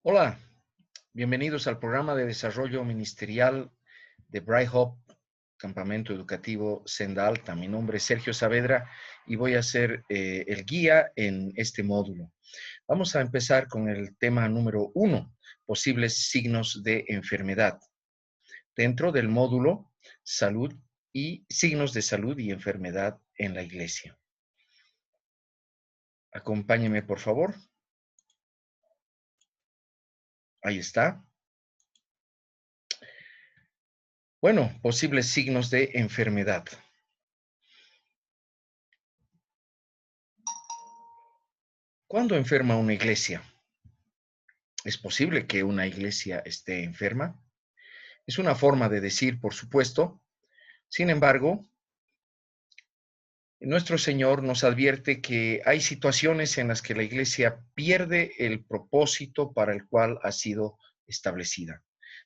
Hola, bienvenidos al programa de desarrollo ministerial de Bright Hope, Campamento Educativo Senda Alta. Mi nombre es Sergio Saavedra y voy a ser el guía en este módulo. Vamos a empezar con el tema número 1, posibles signos de enfermedad. Dentro del módulo Salud y signos de salud y enfermedad en la iglesia. Acompáñeme, por favor. Ahí está. Bueno, posibles signos de enfermedad. ¿Cuándo enferma una iglesia? ¿Es posible que una iglesia esté enferma? Es una forma de decir, por supuesto. Sin embargo, nuestro Señor nos advierte que hay situaciones en las que la iglesia pierde el propósito para el cual ha sido establecida.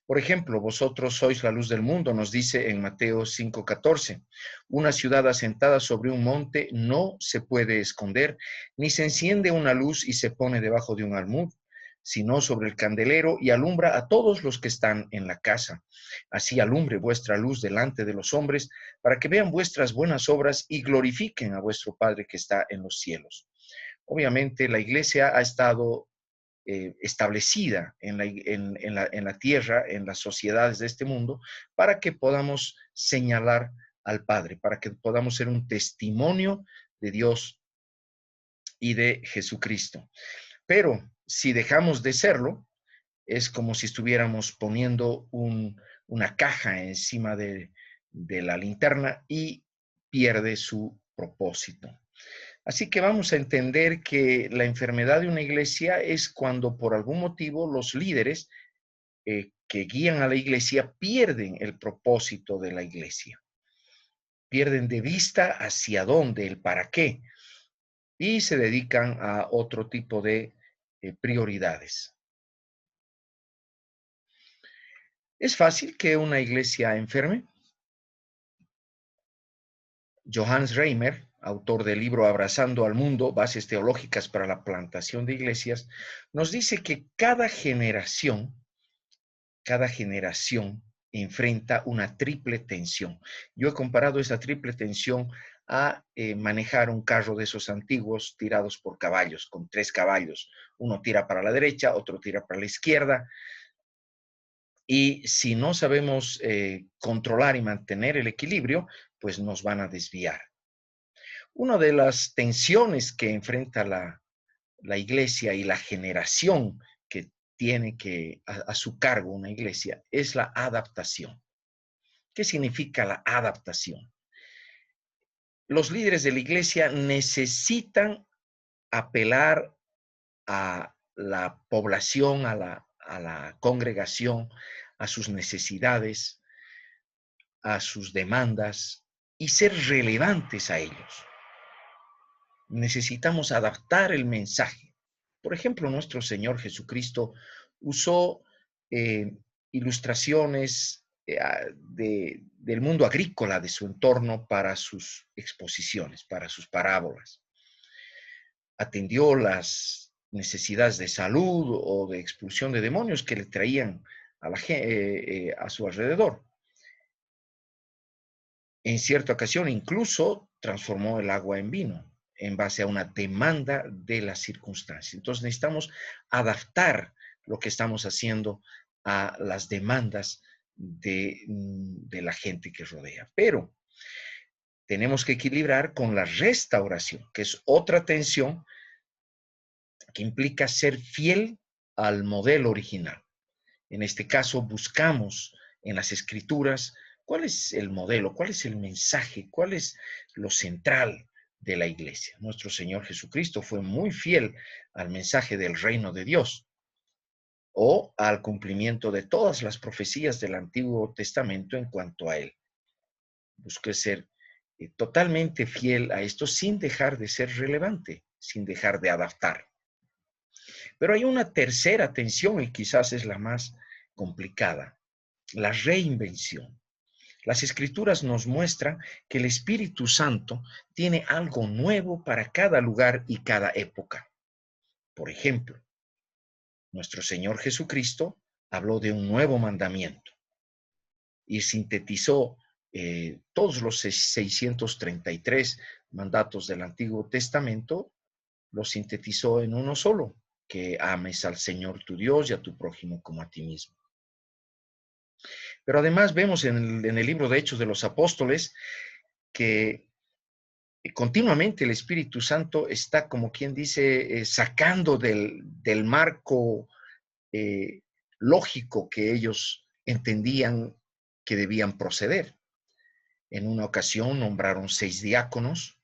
Por ejemplo, vosotros sois la luz del mundo, nos dice en Mateo 5:14. Una ciudad asentada sobre un monte no se puede esconder, ni se enciende una luz y se pone debajo de un almud, sino sobre el candelero y alumbra a todos los que están en la casa. Así alumbre vuestra luz delante de los hombres, para que vean vuestras buenas obras y glorifiquen a vuestro Padre que está en los cielos. Obviamente la iglesia ha estado establecida en la tierra, en las sociedades de este mundo, para que podamos señalar al Padre, para que podamos ser un testimonio de Dios y de Jesucristo. Pero si dejamos de serlo, es como si estuviéramos poniendo una caja encima de la linterna y pierde su propósito. Así que vamos a entender que la enfermedad de una iglesia es cuando por algún motivo los líderes que guían a la iglesia pierden el propósito de la iglesia, pierden de vista hacia dónde, el para qué, y se dedican a otro tipo de prioridades. ¿Es fácil que una iglesia enferme? Johannes Reimer, autor del libro Abrazando al Mundo, Bases Teológicas para la Plantación de Iglesias, nos dice que cada generación enfrenta una triple tensión. Yo he comparado esa triple tensión a manejar un carro de esos antiguos tirados por caballos, con 3 caballos. Uno tira para la derecha, otro tira para la izquierda, y si no sabemos controlar y mantener el equilibrio, pues nos van a desviar. Una de las tensiones que enfrenta la iglesia y la generación que tiene a su cargo una iglesia es la adaptación. ¿Qué significa la adaptación? Los líderes de la iglesia necesitan apelar a la población, a la congregación, a sus necesidades, a sus demandas y ser relevantes a ellos. Necesitamos adaptar el mensaje. Por ejemplo, nuestro Señor Jesucristo usó ilustraciones del mundo agrícola de su entorno para sus exposiciones, para sus parábolas. Atendió las necesidades de salud o de expulsión de demonios que le traían a su alrededor. En cierta ocasión incluso transformó el agua en vino en base a una demanda de las circunstancias. Entonces necesitamos adaptar lo que estamos haciendo a las demandas de la gente que rodea. Pero tenemos que equilibrar con la restauración, que es otra tensión que implica ser fiel al modelo original. En este caso, buscamos en las escrituras cuál es el modelo, cuál es el mensaje, cuál es lo central de la iglesia. Nuestro Señor Jesucristo fue muy fiel al mensaje del reino de Dios o al cumplimiento de todas las profecías del Antiguo Testamento en cuanto a él. Busqué ser totalmente fiel a esto sin dejar de ser relevante, sin dejar de adaptar. Pero hay una tercera tensión y quizás es la más complicada, la reinvención. Las escrituras nos muestran que el Espíritu Santo tiene algo nuevo para cada lugar y cada época. Por ejemplo, nuestro Señor Jesucristo habló de un nuevo mandamiento y sintetizó todos los 633 mandatos del Antiguo Testamento, los sintetizó en uno solo, que ames al Señor tu Dios y a tu prójimo como a ti mismo. Pero además vemos en el libro de Hechos de los Apóstoles que continuamente el Espíritu Santo está, como quien dice, sacando del marco lógico que ellos entendían que debían proceder. En una ocasión nombraron 6 diáconos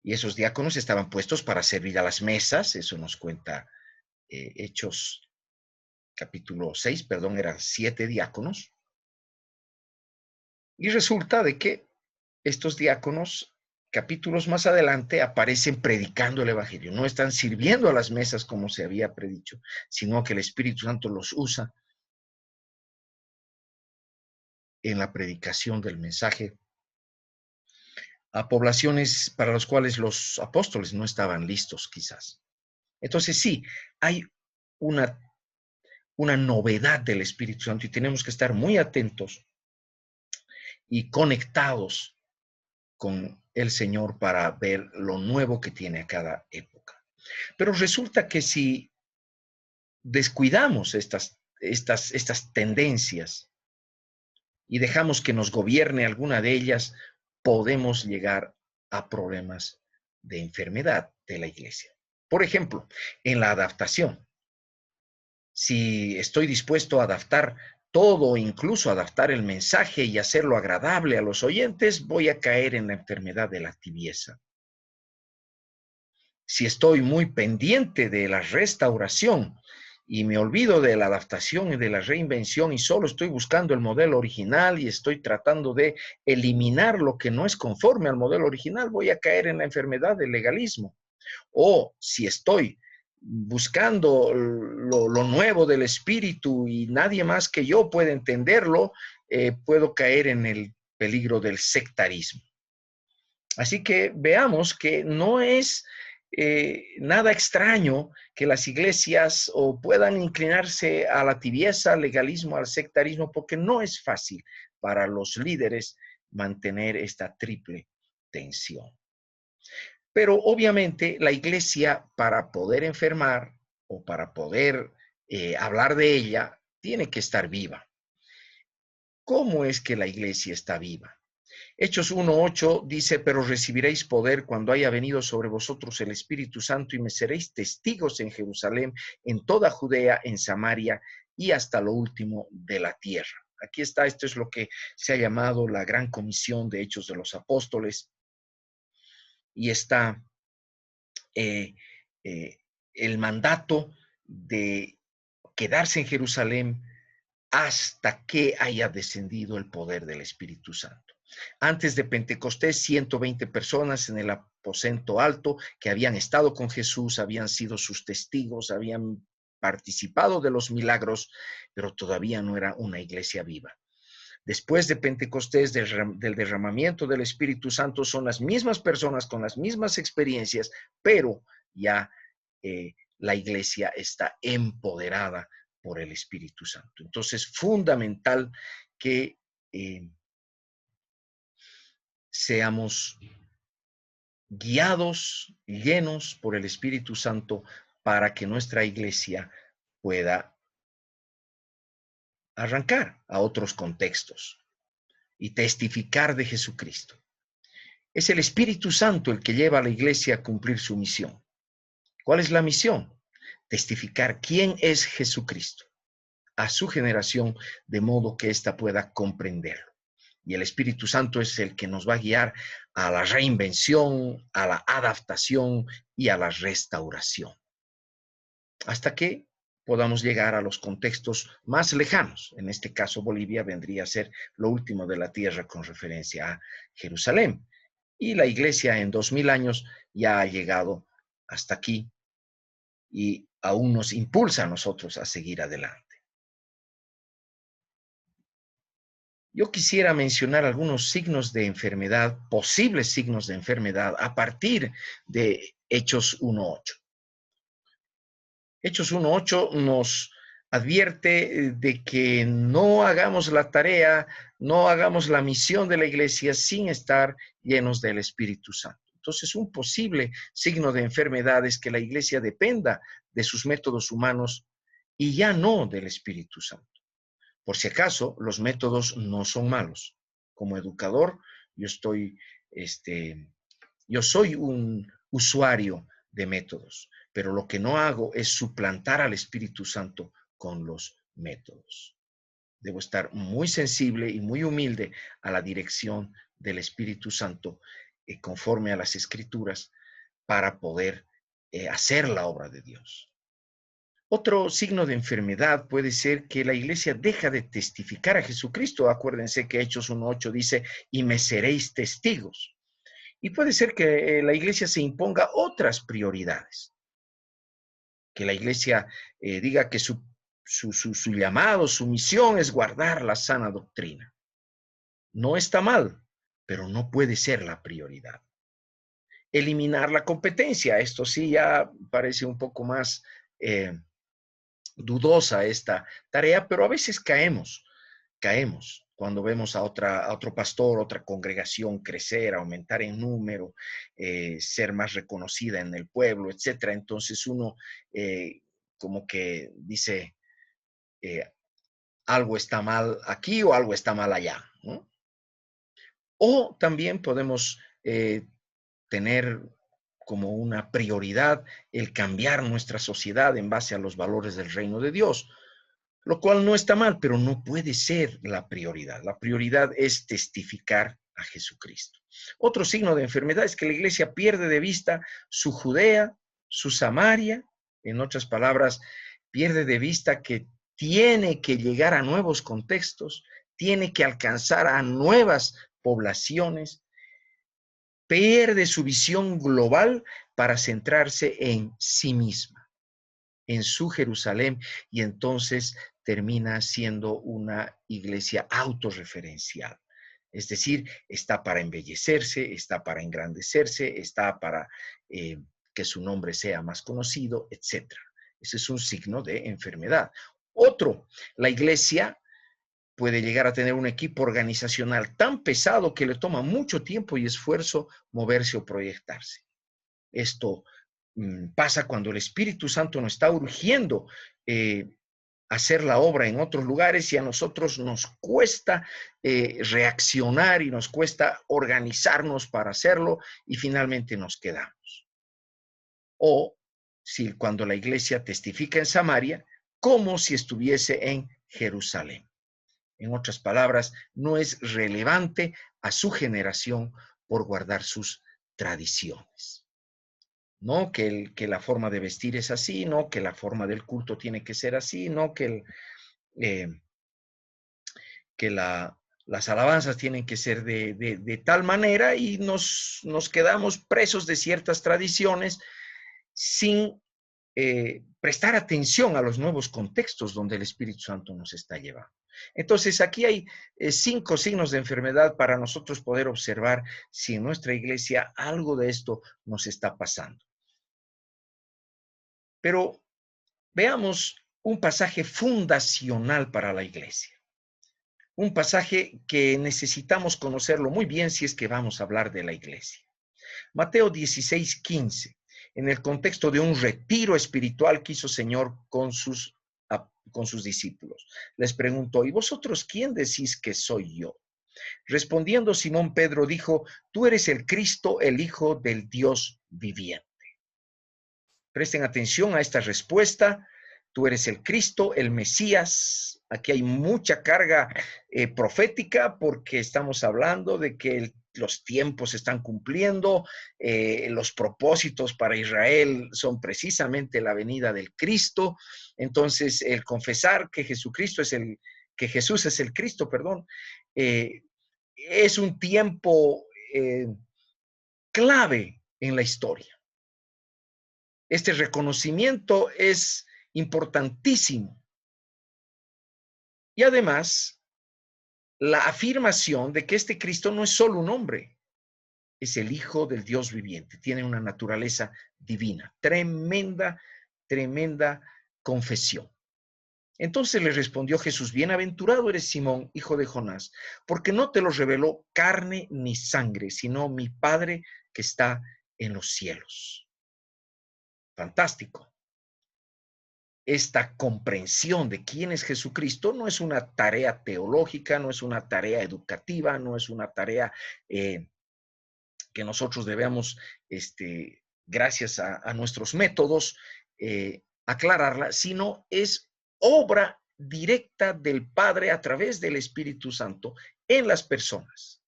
y esos diáconos estaban puestos para servir a las mesas. Eso nos cuenta Hechos capítulo 6, perdón, eran 7 diáconos. Y resulta de que estos diáconos, capítulos más adelante, aparecen predicando el Evangelio. No están sirviendo a las mesas como se había predicho, sino que el Espíritu Santo los usa en la predicación del mensaje a poblaciones para las cuales los apóstoles no estaban listos, quizás. Entonces, sí, hay una novedad del Espíritu Santo y tenemos que estar muy atentos y conectados con el Señor para ver lo nuevo que tiene a cada época. Pero resulta que si descuidamos estas tendencias y dejamos que nos gobierne alguna de ellas, podemos llegar a problemas de enfermedad de la iglesia. Por ejemplo, en la adaptación. Si estoy dispuesto a adaptar todo, incluso adaptar el mensaje y hacerlo agradable a los oyentes, voy a caer en la enfermedad de la tibieza. Si estoy muy pendiente de la restauración y me olvido de la adaptación y de la reinvención y solo estoy buscando el modelo original y estoy tratando de eliminar lo que no es conforme al modelo original, voy a caer en la enfermedad del legalismo. O si estoy buscando lo nuevo del espíritu y nadie más que yo puede entenderlo, puedo caer en el peligro del sectarismo. Así que veamos que no es nada extraño que las iglesias o puedan inclinarse a la tibieza, al legalismo, al sectarismo, porque no es fácil para los líderes mantener esta triple tensión. Pero obviamente la iglesia, para poder enfermar o para poder hablar de ella, tiene que estar viva. ¿Cómo es que la iglesia está viva? Hechos 1:8 dice, pero recibiréis poder cuando haya venido sobre vosotros el Espíritu Santo y me seréis testigos en Jerusalén, en toda Judea, en Samaria y hasta lo último de la tierra. Aquí está, esto es lo que se ha llamado la Gran Comisión de Hechos de los Apóstoles y está el mandato de quedarse en Jerusalén hasta que haya descendido el poder del Espíritu Santo. Antes de Pentecostés, 120 personas en el aposento alto que habían estado con Jesús, habían sido sus testigos, habían participado de los milagros, pero todavía no era una iglesia viva. Después de Pentecostés, del derramamiento del Espíritu Santo, son las mismas personas con las mismas experiencias, pero ya la iglesia está empoderada por el Espíritu Santo. Entonces, fundamental que seamos guiados, llenos por el Espíritu Santo para que nuestra iglesia pueda arrancar a otros contextos y testificar de Jesucristo. Es el Espíritu Santo el que lleva a la iglesia a cumplir su misión. ¿Cuál es la misión? Testificar quién es Jesucristo a su generación de modo que ésta pueda comprenderlo. Y el Espíritu Santo es el que nos va a guiar a la reinvención, a la adaptación y a la restauración. Hasta que podamos llegar a los contextos más lejanos. En este caso, Bolivia vendría a ser lo último de la tierra con referencia a Jerusalén. Y la iglesia en 2000 años ya ha llegado hasta aquí y aún nos impulsa a nosotros a seguir adelante. Yo quisiera mencionar algunos signos de enfermedad, posibles signos de enfermedad, a partir de Hechos 1:8. Hechos 1:8 nos advierte de que no hagamos la tarea, no hagamos la misión de la iglesia sin estar llenos del Espíritu Santo. Entonces, un posible signo de enfermedad es que la iglesia dependa de sus métodos humanos y ya no del Espíritu Santo. Por si acaso, los métodos no son malos. Como educador, yo estoy, yo soy un usuario de métodos, pero lo que no hago es suplantar al Espíritu Santo con los métodos. Debo estar muy sensible y muy humilde a la dirección del Espíritu Santo, conforme a las Escrituras, para poder hacer la obra de Dios. Otro signo de enfermedad puede ser que la iglesia deja de testificar a Jesucristo. Acuérdense que Hechos 1:8 dice, y me seréis testigos. Y puede ser que la iglesia se imponga otras prioridades. Que la iglesia diga que su llamado, su misión es guardar la sana doctrina. No está mal, pero no puede ser la prioridad. Eliminar la competencia. Esto sí ya parece un poco más dudosa esta tarea, pero a veces caemos cuando vemos a otro pastor, otra congregación crecer, aumentar en número, ser más reconocida en el pueblo, etcétera. Entonces uno como que dice, algo está mal aquí o algo está mal allá, ¿no? O también podemos tener como una prioridad el cambiar nuestra sociedad en base a los valores del reino de Dios, lo cual no está mal, pero no puede ser la prioridad. La prioridad es testificar a Jesucristo. Otro signo de enfermedad es que la iglesia pierde de vista su Judea, su Samaria, en otras palabras, pierde de vista que tiene que llegar a nuevos contextos, tiene que alcanzar a nuevas poblaciones, pierde su visión global para centrarse en sí misma, en su Jerusalén, y entonces termina siendo una iglesia autorreferencial. Es decir, está para embellecerse, está para engrandecerse, está para que su nombre sea más conocido, etc. Ese es un signo de enfermedad. Otro, la iglesia puede llegar a tener un equipo organizacional tan pesado que le toma mucho tiempo y esfuerzo moverse o proyectarse. Esto pasa cuando el Espíritu Santo nos está urgiendo hacer la obra en otros lugares y a nosotros nos cuesta reaccionar y nos cuesta organizarnos para hacerlo y finalmente nos quedamos. O si cuando la iglesia testifica en Samaria, como si estuviese en Jerusalén. En otras palabras, no es relevante a su generación por guardar sus tradiciones. No que la forma de vestir es así, no que la forma del culto tiene que ser así, no que, las alabanzas tienen que ser de tal manera, y nos quedamos presos de ciertas tradiciones sin prestar atención a los nuevos contextos donde el Espíritu Santo nos está llevando. Entonces, aquí hay 5 signos de enfermedad para nosotros poder observar si en nuestra iglesia algo de esto nos está pasando. Pero veamos un pasaje fundacional para la iglesia. Un pasaje que necesitamos conocerlo muy bien si es que vamos a hablar de la iglesia. Mateo 16:15, en el contexto de un retiro espiritual que hizo Señor con sus discípulos. Les preguntó, ¿y vosotros quién decís que soy yo? Respondiendo Simón Pedro dijo, tú eres el Cristo, el Hijo del Dios viviente. Presten atención a esta respuesta. Tú eres el Cristo, el Mesías. Aquí hay mucha carga profética porque estamos hablando de que los tiempos se están cumpliendo, los propósitos para Israel son precisamente la venida del Cristo. Entonces, el confesar que Jesús es el Cristo, es un tiempo clave en la historia. Este reconocimiento es importantísimo. Y además, la afirmación de que este Cristo no es solo un hombre, es el Hijo del Dios viviente, tiene una naturaleza divina, tremenda tremenda confesión. Entonces le respondió Jesús: bienaventurado eres Simón, hijo de Jonás, porque no te lo reveló carne ni sangre, sino mi Padre que está en los cielos. Fantástico. Esta comprensión de quién es Jesucristo no es una tarea teológica, no es una tarea educativa, no es una tarea que nosotros debemos, gracias a nuestros métodos, aclararla, sino es obra directa del Padre a través del Espíritu Santo en las personas.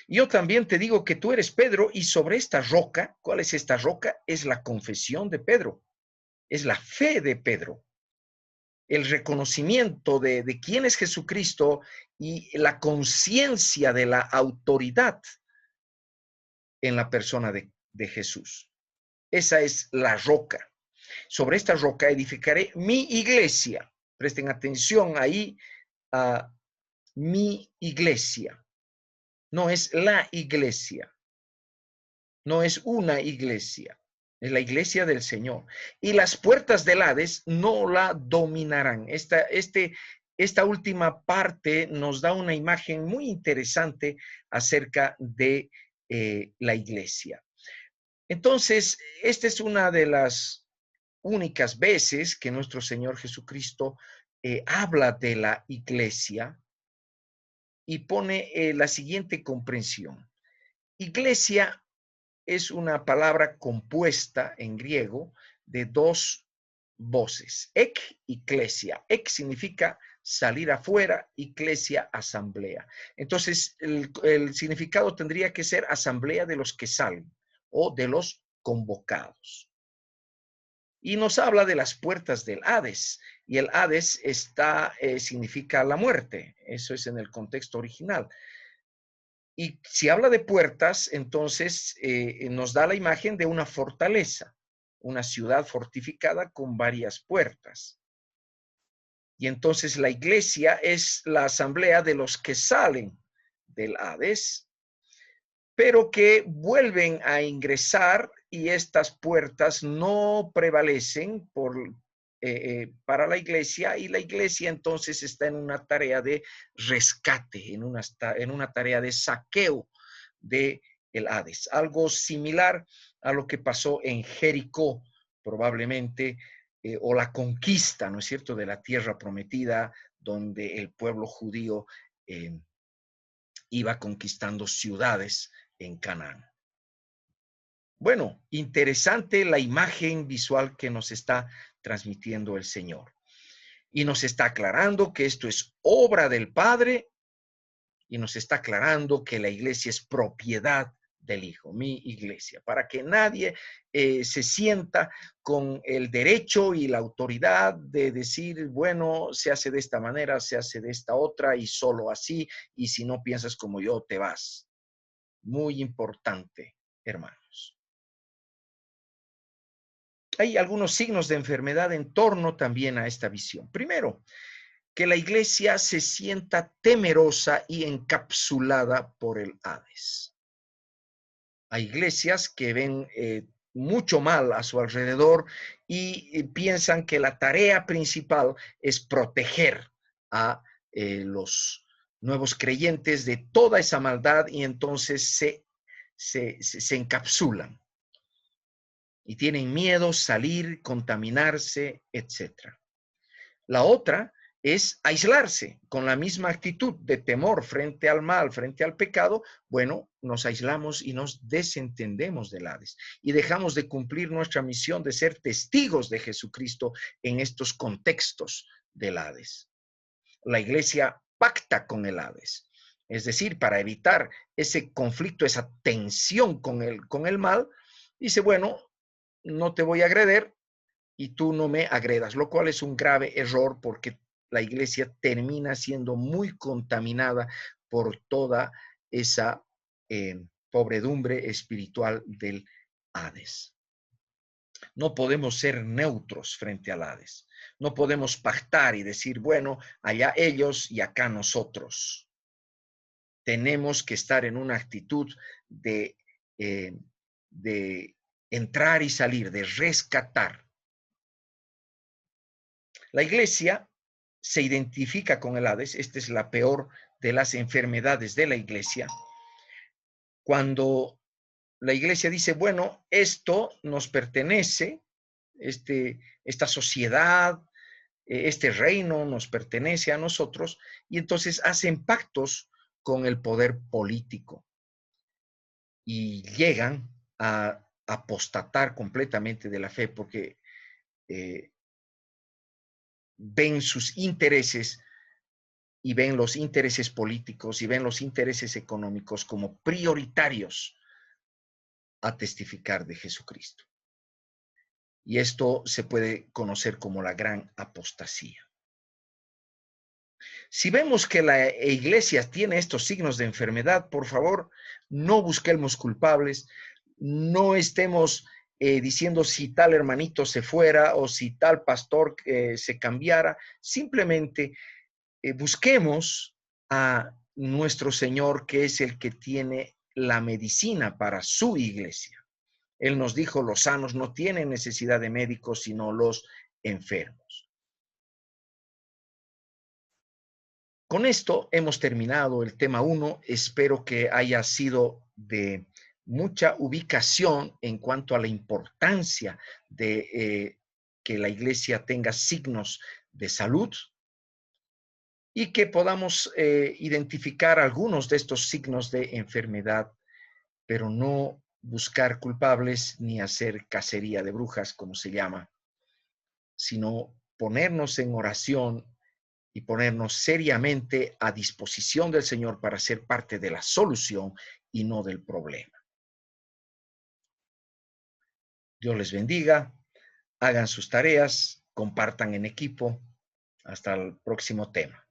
Yo también te digo que tú eres Pedro, y sobre esta roca, ¿cuál es esta roca? Es la confesión de Pedro, es la fe de Pedro, el reconocimiento de quién es Jesucristo y la conciencia de la autoridad en la persona de Jesús. Esa es la roca. Sobre esta roca edificaré mi iglesia. Presten atención ahí a mi iglesia. No es la iglesia. No es una iglesia. Es la iglesia del Señor. Y las puertas del Hades no la dominarán. Esta última parte nos da una imagen muy interesante acerca de la iglesia. Entonces, esta es una de las únicas veces que nuestro Señor Jesucristo habla de la iglesia y pone la siguiente comprensión. Iglesia es una palabra compuesta en griego de dos voces, ek y klesia. Ek significa salir afuera y klesia, asamblea. Entonces, el significado tendría que ser asamblea de los que salen o de los convocados. Y nos habla de las puertas del Hades. Y el Hades significa la muerte. Eso es en el contexto original. Y si habla de puertas, entonces nos da la imagen de una fortaleza, una ciudad fortificada con varias puertas. Y entonces la iglesia es la asamblea de los que salen del Hades, pero que vuelven a ingresar, y estas puertas no prevalecen para la iglesia, y la iglesia entonces está en una tarea de rescate, en una tarea de saqueo de el Hades. Algo similar a lo que pasó en Jericó, probablemente, o la conquista, ¿no es cierto?, de la tierra prometida, donde el pueblo judío iba conquistando ciudades en Canaán. Bueno, interesante la imagen visual que nos está transmitiendo el Señor. Y nos está aclarando que esto es obra del Padre, y nos está aclarando que la iglesia es propiedad del Hijo, mi iglesia, para que nadie se sienta con el derecho y la autoridad de decir, bueno, se hace de esta manera, se hace de esta otra, y solo así, y si no piensas como yo, te vas. Muy importante, hermanos. Hay algunos signos de enfermedad en torno también a esta visión. Primero, que la iglesia se sienta temerosa y encapsulada por el Hades. Hay iglesias que ven mucho mal a su alrededor y piensan que la tarea principal es proteger a los nuevos creyentes de toda esa maldad, y entonces se encapsulan y tienen miedo salir, contaminarse, etc. La otra es aislarse con la misma actitud de temor frente al mal, frente al pecado. Bueno, nos aislamos y nos desentendemos del Hades y dejamos de cumplir nuestra misión de ser testigos de Jesucristo en estos contextos del Hades. La iglesia pacta con el Hades, es decir, para evitar ese conflicto, esa tensión con el mal, dice, bueno, no te voy a agredir y tú no me agredas, lo cual es un grave error, porque la iglesia termina siendo muy contaminada por toda esa pobredumbre espiritual del Hades. No podemos ser neutros frente al Hades. No podemos pactar y decir, bueno, allá ellos y acá nosotros. Tenemos que estar en una actitud de entrar y salir, de rescatar. La iglesia se identifica con el Hades. Esta es la peor de las enfermedades de la iglesia. Cuando la iglesia dice, bueno, esto nos pertenece, esta sociedad, este reino nos pertenece a nosotros, y entonces hacen pactos con el poder político y llegan a apostatar completamente de la fe porque eh, ven sus intereses y ven los intereses políticos y ven los intereses económicos como prioritarios a testificar de Jesucristo. Y esto se puede conocer como la gran apostasía. Si vemos que la iglesia tiene estos signos de enfermedad, por favor, no busquemos culpables, no estemos diciendo si tal hermanito se fuera o si tal pastor se cambiara, simplemente busquemos a nuestro Señor, que es el que tiene la medicina para su iglesia. Él nos dijo, los sanos no tienen necesidad de médicos, sino los enfermos. Con esto hemos terminado el tema 1. Espero que haya sido de mucha ubicación en cuanto a la importancia de que la iglesia tenga signos de salud y que podamos identificar algunos de estos signos de enfermedad, pero no buscar culpables ni hacer cacería de brujas, como se llama, sino ponernos en oración y ponernos seriamente a disposición del Señor para ser parte de la solución y no del problema. Dios les bendiga, hagan sus tareas, compartan en equipo. Hasta el próximo tema.